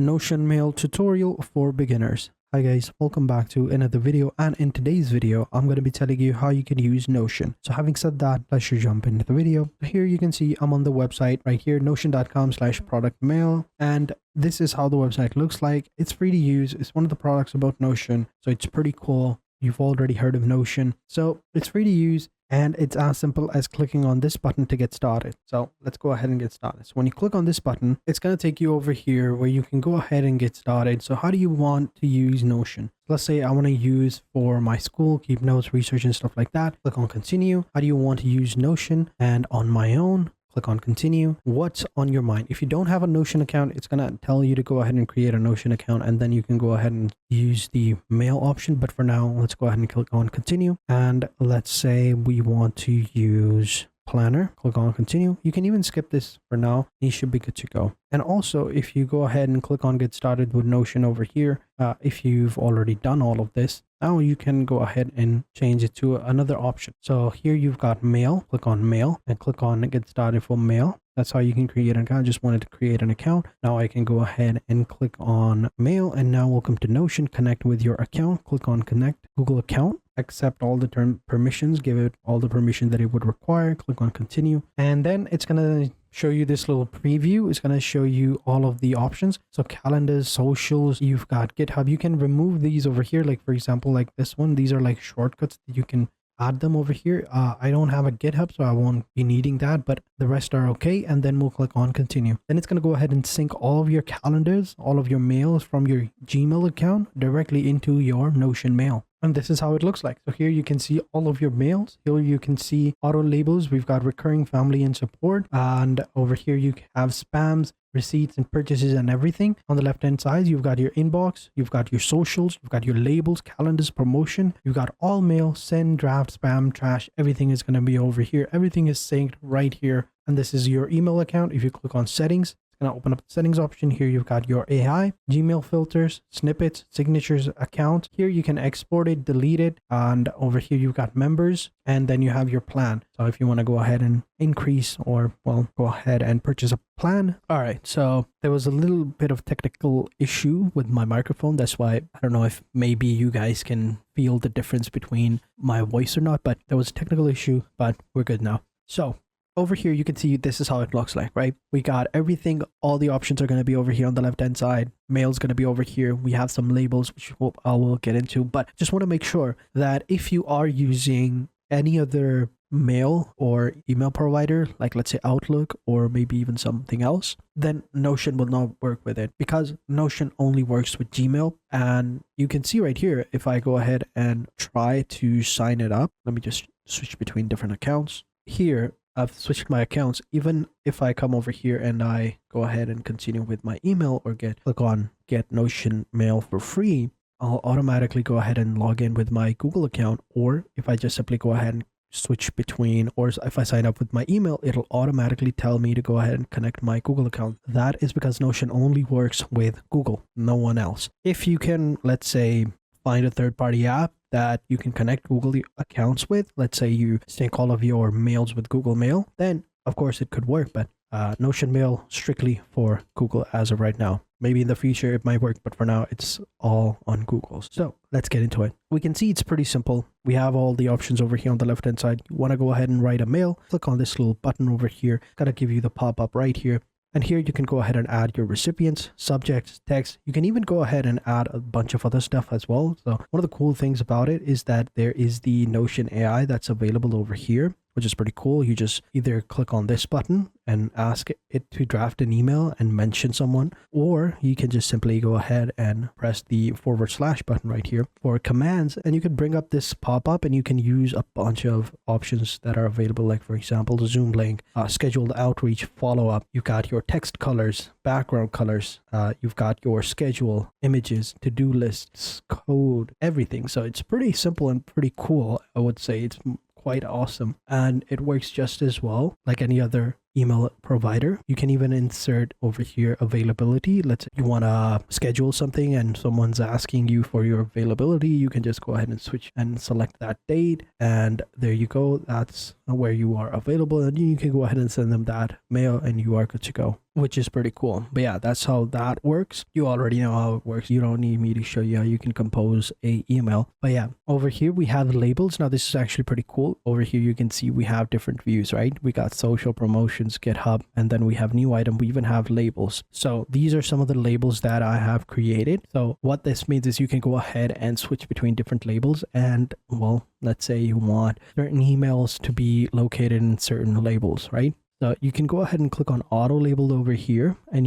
Notion Mail tutorial for beginners. Hi guys, welcome back to another video, and in today's video I'm going to be telling you how you can use Notion. So having said that, let's just jump into the video. Here you can see I'm on the website right here, notion.com/product mail, and this is how the website looks like. It's free to use. It's one of the products about Notion, so it's pretty cool. You've already heard of Notion, so it's free to use. And it's as simple as clicking on this button to get started. So let's go ahead and get started. So when you click on this button, it's going to take you over here where you can go ahead and get started. So how do you want to use Notion? Let's say I want to use for my school, keep notes, research, and stuff like that. Click on continue. How do you want to use Notion? And on my own, click on continue. What's on your mind? If you don't have a Notion account, it's going to tell you to go ahead and create a Notion account, and then you can go ahead and use the mail option. But for now, let's go ahead and click on continue. And let's say we want to use planner. Click on continue. You can even skip this for now. You should be good to go. And also, if you go ahead and click on get started with Notion over here, if you've already done all of this, now you can go ahead and change it to another option. So here you've got mail. Click on mail and click on get started for mail. That's how you can create an account. I just wanted to create an account. Now I can go ahead and click on mail, and now welcome to Notion. Connect with your account. Click on connect Google account. Accept all the term permissions, give it all the permission that it would require. Click on continue, and then it's gonna show you this little preview. It's gonna show you all of the options. So calendars, socials, you've got GitHub. You can remove these over here, like for example, like this one. These are like shortcuts that you can add them over here. I don't have a GitHub, so I won't be needing that, but the rest are okay. And then we'll click on continue. Then it's going to go ahead and sync all of your calendars, all of your mails from your Gmail account directly into your Notion mail. And this is how it looks like. So here you can see all of your mails. Here you can see auto labels. We've got recurring, family, and support. And over here you have spams, receipts, and purchases, and everything. On the left hand side, you've got your inbox, you've got your socials, you've got your labels, calendars, promotion, you've got all mail, send, draft, spam, trash. Everything is going to be over here. Everything is synced right here. And this is your email account. If you click on settings, going to open up the settings option. Here you've got your AI, Gmail filters, snippets, signatures, account. Here you can export it, delete it, and over here you've got members, and then you have your plan. So if you want to go ahead and increase, or well, go ahead and purchase a plan. All right, so there was a little bit of technical issue with my microphone. That's why I don't know if maybe you guys can feel the difference between my voice or not, but there was a technical issue, but we're good now. So over here, you can see this is how it looks like, right? We got everything. All the options are going to be over here on the left-hand side. Mail is going to be over here. We have some labels, which I will get into, but just want to make sure that if you are using any other mail or email provider, like let's say Outlook or maybe even something else, then Notion will not work with it, because Notion only works with Gmail. And you can see right here, if I go ahead and try to sign it up, let me just switch between different accounts. Here, I've switched my accounts. Even if I come over here and I go ahead and continue with my email or click on get Notion mail for free, I'll automatically go ahead and log in with my Google account. Or if I just simply go ahead and switch between, or if I sign up with my email, it'll automatically tell me to go ahead and connect my Google account. That is because Notion only works with Google, no one else. If you can, let's say, find a third-party app that you can connect Google accounts with, let's say you sync all of your mails with Google Mail, then of course it could work. But Notion Mail strictly for Google as of right now. Maybe in the future it might work, but for now it's all on Google. So let's get into it. We can see it's pretty simple. We have all the options over here on the left hand side. You want to go ahead and write a mail, click on this little button over here. It's gonna give you the pop-up right here. And here you can go ahead and add your recipients, subjects, text. You can even go ahead and add a bunch of other stuff as well. So one of the cool things about it is that there is the Notion AI that's available over here, which is pretty cool. You just either click on this button and ask it to draft an email and mention someone, or you can just simply go ahead and press the / button right here for commands, and you can bring up this pop-up and you can use a bunch of options that are available, like for example, the Zoom link, scheduled outreach, follow-up. You've got your text colors, background colors, you've got your schedule, images, to-do lists, code, everything. So it's pretty simple and pretty cool. I would say it's quite awesome, and it works just as well like any other email provider. You can even insert over here availability. Let's say you want to schedule something and someone's asking you for your availability, you can just go ahead and switch and select that date, and there you go. That's where you are available, and you can go ahead and send them that mail and you are good to go, which is pretty cool. But yeah, that's how that works. You already know how it works. You don't need me to show you how you can compose a email. But yeah, over here we have labels. Now this is actually pretty cool. Over here you can see we have different views, right? We got social, promotions, GitHub, and then we have new item. We even have labels. So these are some of the labels that I have created. So what this means is you can go ahead and switch between different labels, and well, let's say you want certain emails to be located in certain labels, right? So you can go ahead and click on auto label over here, and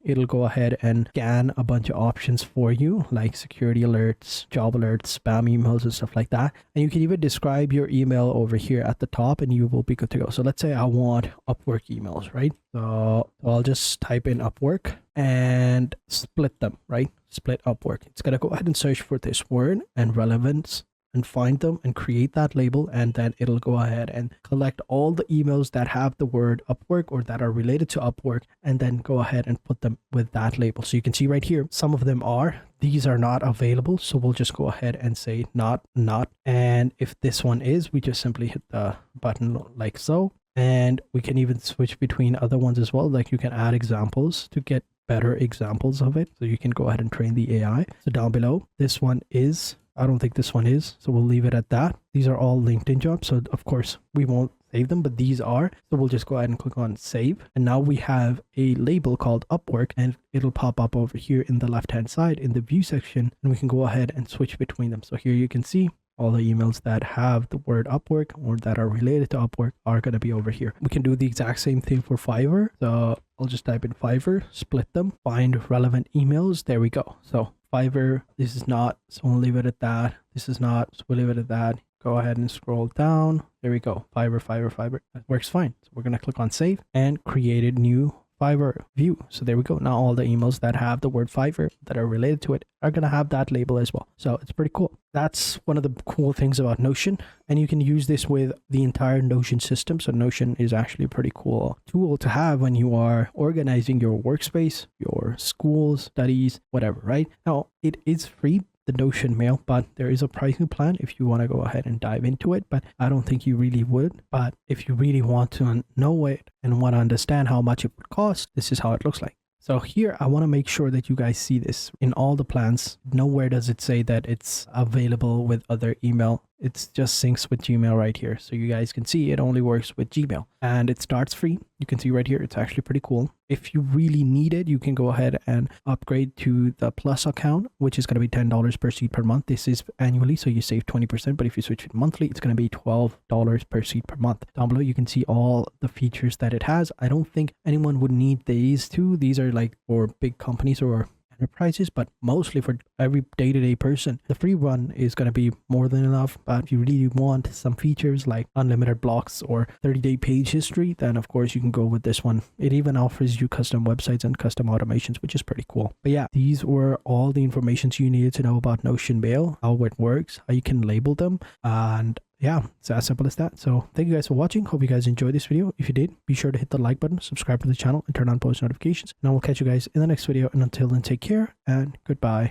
it'll go ahead and scan a bunch of options for you, like security alerts, job alerts, spam emails, and stuff like that. And you can even describe your email over here at the top, and you will be good to go. So let's say I want Upwork emails, right? So I'll just type in Upwork and split them, right? Split Upwork. It's going to go ahead and search for this word and relevance and find them and create that label, and then it'll go ahead and collect all the emails that have the word Upwork or that are related to Upwork, and then go ahead and put them with that label. So you can see right here, some of them are, these are not available, so we'll just go ahead and say not, and if this one is, we just simply hit the button like so. And we can even switch between other ones as well, like you can add examples to get better examples of it, so you can go ahead and train the AI. So down below, this one is, I don't think this one is, so we'll leave it at that. These are all LinkedIn jobs, so of course we won't save them, but these are. So we'll just go ahead and click on save. And now we have a label called Upwork, and it'll pop up over here in the left-hand side in the view section, and we can go ahead and switch between them. So here you can see all the emails that have the word Upwork or that are related to Upwork are going to be over here. We can do the exact same thing for Fiverr. So I'll just type in Fiverr, split them, find relevant emails. There we go. So Fiverr, this is not, so we'll leave it at that. This is not, so we'll leave it at that. Go ahead and scroll down. There we go. Fiverr. That works fine. So we're going to click on save and create a new Fiverr view. So there we go. Now all the emails that have the word Fiverr that are related to it are going to have that label as well. So it's pretty cool. That's one of the cool things about Notion, and you can use this with the entire Notion system. So Notion is actually a pretty cool tool to have when you are organizing your workspace, your schools, studies, whatever, right? Now it is free, the Notion mail, but there is a pricing plan if you want to go ahead and dive into it, but I don't think you really would. But if you really want to know it and want to understand how much it would cost, this is how it looks like. So here, I want to make sure that you guys see this in all the plans. Nowhere does it say that it's available with other email. It just syncs with Gmail right here. So you guys can see it only works with Gmail, and it starts free. You can see right here, it's actually pretty cool. If you really need it, you can go ahead and upgrade to the Plus account, which is going to be $10 per seat per month. This is annually, so you save 20%, but if you switch it monthly, it's going to be $12 per seat per month. Down below, you can see all the features that it has. I don't think anyone would need these two. These are like for big companies or enterprises, but mostly for every day-to-day person. The free one is going to be more than enough, but if you really want some features like unlimited blocks or 30-day page history, then of course you can go with this one. It even offers you custom websites and custom automations, which is pretty cool. But yeah, these were all the information you needed to know about Notion Mail, how it works, how you can label them, and yeah, it's as simple as that. So thank you guys for watching. Hope you guys enjoyed this video. If you did, be sure to hit the like button, subscribe to the channel, and turn on post notifications. And I will catch you guys in the next video. And until then, take care and goodbye.